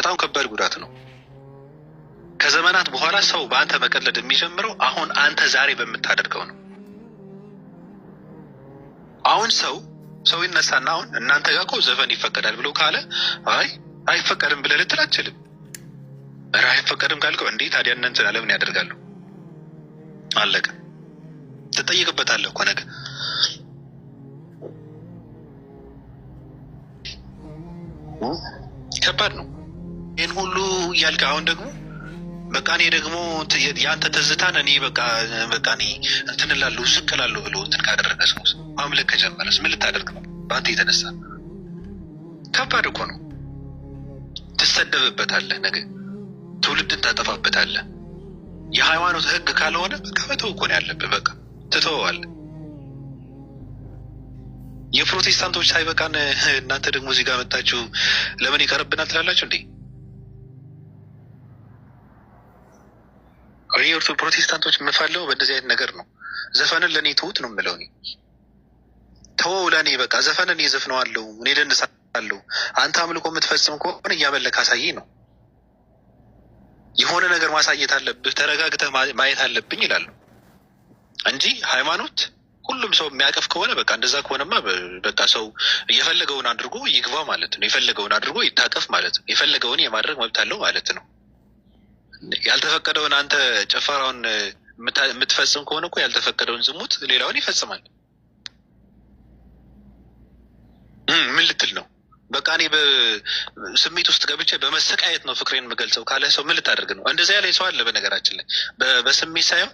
በጣም ከባድ ጉዳት ነው። ከዘመናት በኋላ ሰው በአንተ መቀለድ የሚጀምረው አሁን አንተ ዛሬ በምታደርገው ነው። አሁን ሰው ይነሳና አሁን እናንተ ጋር እኮ ዘፈን ይፈቀዳል ብሎ ካለ አይ አይፈቀድም ብለህ ልትል አትችልም። ኧረ አይፈቀድም ካልከው እንዴ ታዲያ እናንተ ለምን ያደርጋሉ? አለቀ። ትጠይቅበታለህ እኮ ነገ። ከባድ ነው። ይህን ሁሉ እያልክ አሁን ደግሞ በቃ እኔ ደግሞ የአንተ ትዝታን እኔ በቃ እኔ እንትን እላለሁ ዝቅ እላለሁ ብሎ እንትን ካደረገ ሰው ማምለክ ከጀመረስ ምን ልታደርግ ነው? በአንተ የተነሳ ከባድ እኮ ነው። ትሰደብበታለህ፣ ነገ ትውልድን ታጠፋበታለህ። የሃይማኖት ህግ ካልሆነ በቃ መተው እኮ ነው ያለብህ። በቃ ትተወዋለህ። የፕሮቴስታንቶች ሳይበቃን እናንተ ደግሞ እዚህ ጋር መጣችሁ ለምን ይቀርብናል ትላላችሁ እንዴ? እኔ ፕሮቴስታንቶች የምፋለው በእንደዚህ አይነት ነገር ነው። ዘፈንን ለእኔ ትሁት ነው የምለው። እኔ ተወው ለእኔ በቃ ዘፈንን እኔ ዘፍነዋለሁ፣ እኔ ደንሳለሁ። አንተ አምልኮ የምትፈጽም ከሆነ እያመለክ አሳየኝ ነው። የሆነ ነገር ማሳየት አለብህ፣ ተረጋግተህ ማየት አለብኝ ይላሉ እንጂ ሃይማኖት ሁሉም ሰው የሚያቀፍ ከሆነ በቃ እንደዛ ከሆነማ በቃ ሰው የፈለገውን አድርጎ ይግባ ማለት ነው። የፈለገውን አድርጎ ይታቀፍ ማለት ነው። የፈለገውን የማድረግ መብት አለው ማለት ነው። ያልተፈቀደውን አንተ ጭፈራውን የምትፈጽም ከሆነ እኮ ያልተፈቀደውን ዝሙት ሌላውን ይፈጽማል። ምን ልትል ነው? በቃ እኔ በስሜት ውስጥ ገብቼ በመሰቃየት ነው ፍቅሬን የምገልጸው ካለ ሰው ምን ልታደርግ ነው? እንደዚያ ያለ ሰው አለ። በነገራችን ላይ በስሜት ሳይሆን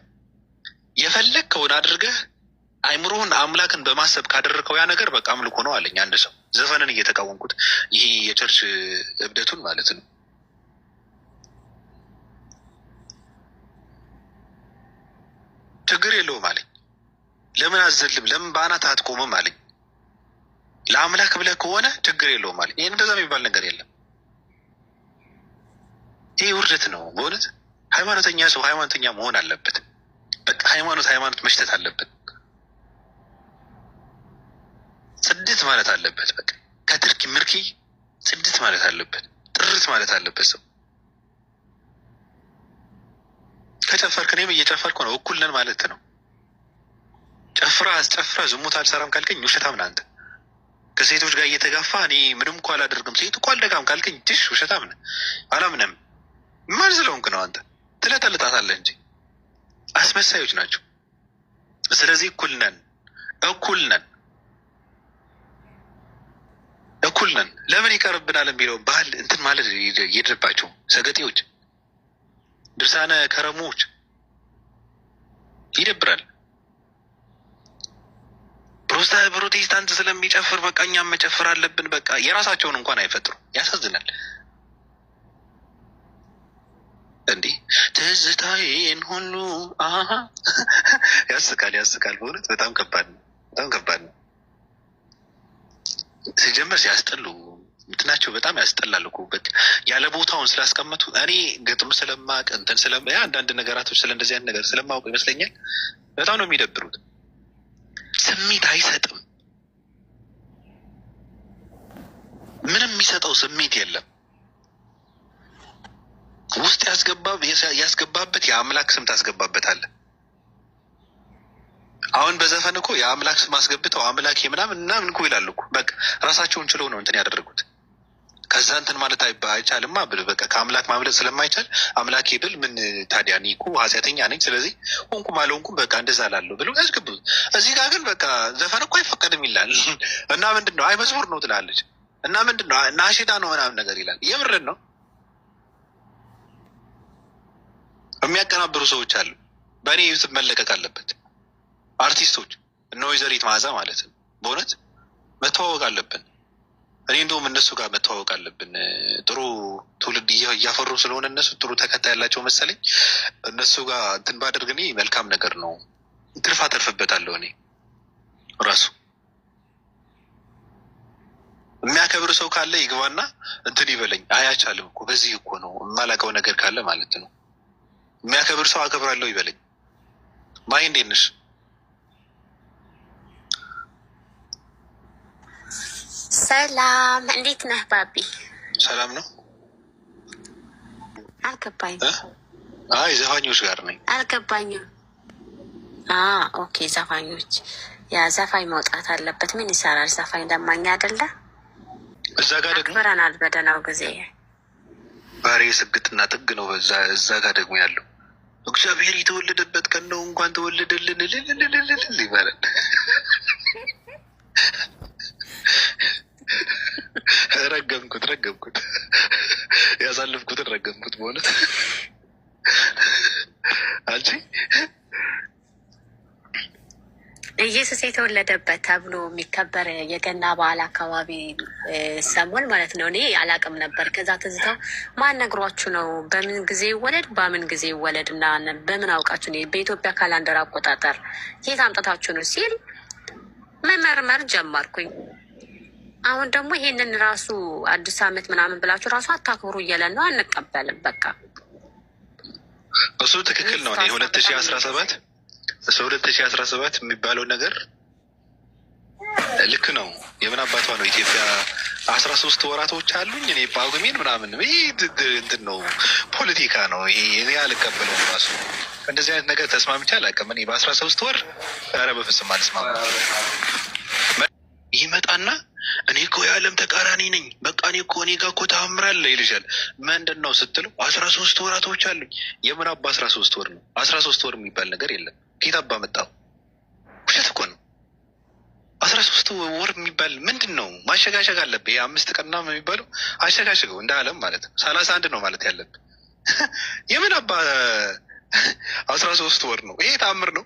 የፈለግከውን አድርገህ አይምሮህን አምላክን በማሰብ ካደረግከው ያ ነገር በቃ አምልኮ ነው አለኝ አንድ ሰው። ዘፈንን እየተቃወምኩት ይሄ የቸርች እብደቱን ማለት ነው። ችግር የለውም አለኝ። ለምን አዘልም? ለምን በአናት አትቆምም አለኝ። ለአምላክ ብለህ ከሆነ ችግር የለውም አለኝ። ይህን እንደዛ የሚባል ነገር የለም። ይህ ውርደት ነው በእውነት። ሃይማኖተኛ ሰው ሃይማኖተኛ መሆን አለበት። በቃ ሃይማኖት መሽተት አለበት። ጽድት ማለት አለበት። በቃ ከትርኪ ምርኪ ጽድት ማለት አለበት። ጥርት ማለት አለበት ሰው። ከጨፈርክ እኔም እየጨፈርኩ ነው፣ እኩል ነን ማለት ነው። ጨፍራ አስጨፍራ ዝሙት አልሰራም ካልከኝ ውሸታም ነህ አንተ። ከሴቶች ጋር እየተጋፋ እኔ ምንም እኮ አላደርግም ሴት እኮ አልደጋም ካልከኝ ትሽ ውሸታም ነህ። አላምንም። ማን ስለሆንክ ነው አንተ? ትለጠልጣታለህ እንጂ አስመሳዮች ናቸው። ስለዚህ እኩል ነን። ለምን ይቀርብናል የሚለው ባህል እንትን ማለት የድርባቸው ሰገጤዎች፣ ድርሳነ ከረሞች ይደብራል። ፕሮቴስታንት ስለሚጨፍር በቃ እኛም መጨፍር አለብን። በቃ የራሳቸውን እንኳን አይፈጥሩ። ያሳዝናል። እንዲህ ትዝታዬን ሁሉ ያስቃል። በእውነት በጣም ከባድ ነው። ሲጀመር ሲያስጠሉ እንትናቸው በጣም ያስጠላል እኮ። በቃ ያለ ቦታውን ስላስቀመጡ እኔ ግጥም ስለማቅ እንትን አንዳንድ ነገራቶች ስለ እንደዚህ አይነት ነገር ስለማውቅ ይመስለኛል በጣም ነው የሚደብሩት። ስሜት አይሰጥም። ምንም የሚሰጠው ስሜት የለም። ውስጥ ያስገባበት የአምላክ ስም ታስገባበታለህ። አሁን በዘፈን እኮ የአምላክ ስም አስገብተው አምላኬ ምናምን እኮ ይላሉ እኮ። በቃ ራሳቸውን ችለው ነው እንትን ያደረጉት። ከዛ እንትን ማለት አይቻልማ ብል በቃ ከአምላክ ማምለጥ ስለማይቻል አምላኬ ብል ምን ታዲያ እኔ እኮ ኃጢአተኛ ነኝ፣ ስለዚህ ሆንኩም አልሆንኩም በቃ እንደዛ ላለሁ ብለው ያስገቡት። እዚህ ጋር ግን በቃ ዘፈን እኮ አይፈቀድም ይላል እና ምንድን ነው አይ መዝሙር ነው ትላለች እና ምንድን ነው ናሽዳ ነው ምናምን ነገር ይላል። የምርን ነው የሚያቀናብሩ ሰዎች አሉ። በእኔ ዩቱብ መለቀቅ አለበት። አርቲስቶች እነ ወይዘሪት መዓዛ ማለት ነው። በእውነት መተዋወቅ አለብን። እኔ እንደውም እነሱ ጋር መተዋወቅ አለብን። ጥሩ ትውልድ እያፈሩ ስለሆነ እነሱ ጥሩ ተከታይ ያላቸው መሰለኝ። እነሱ ጋር እንትን ባደርግ እኔ መልካም ነገር ነው። ትርፍ አተርፍበታለሁ። እኔ ራሱ የሚያከብር ሰው ካለ ይግባና እንትን ይበለኝ። አያቻልም እኮ በዚህ እኮ ነው የማላውቀው ነገር ካለ ማለት ነው። የሚያከብር ሰው አከብራለሁ ይበለኝ። ማይ እንዴት ነሽ? ሰላም፣ እንዴት ነህ ባቢ? ሰላም ነው አልገባኝም። አይ ዘፋኞች ጋር ነኝ። አልገባኝም። ኦኬ ዘፋኞች። ያ ዘፋኝ መውጣት አለበት። ምን ይሰራል ዘፋኝ? ለማኛ አይደለ? እዛ ጋር ደግሞ አክብረናል በደህናው ጊዜ። ባሬ ስግጥና ጥግ ነው። እዛ ጋር ደግሞ ያለው እግዚአብሔር የተወለደበት ቀን ነው እንኳን ተወለደልን ልልልልልል ይባላል። ረገምኩት ያሳለፍኩትን ረገምኩት በእውነት አንቺ ኢየሱስ የተወለደበት ተብሎ የሚከበር የገና በዓል አካባቢ ሰሞን ማለት ነው። እኔ አላቅም ነበር። ከዛ ትዝታው ማን ነግሯችሁ ነው? በምን ጊዜ ይወለድ በምን ጊዜ ይወለድ እና በምን አውቃችሁ ነው? በኢትዮጵያ ካላንደር አቆጣጠር የት አምጥታችሁ ነው ሲል መመርመር ጀመርኩኝ። አሁን ደግሞ ይሄንን ራሱ አዲስ ዓመት ምናምን ብላችሁ ራሱ አታክብሩ እያለን ነው። አንቀበልም። በቃ እሱ ትክክል ነው። 2017 2017 የሚባለው ነገር ልክ ነው። የምን አባቷ ነው ኢትዮጵያ 13 ወራቶች አሉኝ እኔ ጳጉሜን ምናምን እንትን ነው ፖለቲካ ነው ይሄ። እኔ አልቀበለውም። ራሱ እንደዚህ አይነት ነገር ተስማምቼ አላውቅም። እኔ በ13 ወር ኧረ በፍጹም አልስማማም። ይመጣና እኔ እኮ የዓለም ተቃራኒ ነኝ፣ በቃ እኔ ጋር እኮ ታምራለህ ይልሻል። ምንድን ነው ስትሉ 13 ወራቶች አሉኝ። የምን አባ 13 ወር ነው? 13 ወር የሚባል ነገር የለም። ጌታ አባ መጣው ውሸት እኮ ነው። 13 ወር የሚባል ምንድን ነው? ማሸጋሸግ አለብህ። 5 ቀን ምናምን የሚባለው አሸጋሸገው እንደ ዓለም ማለት ነው። 31 ነው ማለት ያለብህ። የምን አባ 13 ወር ነው? ይሄ ታምር ነው።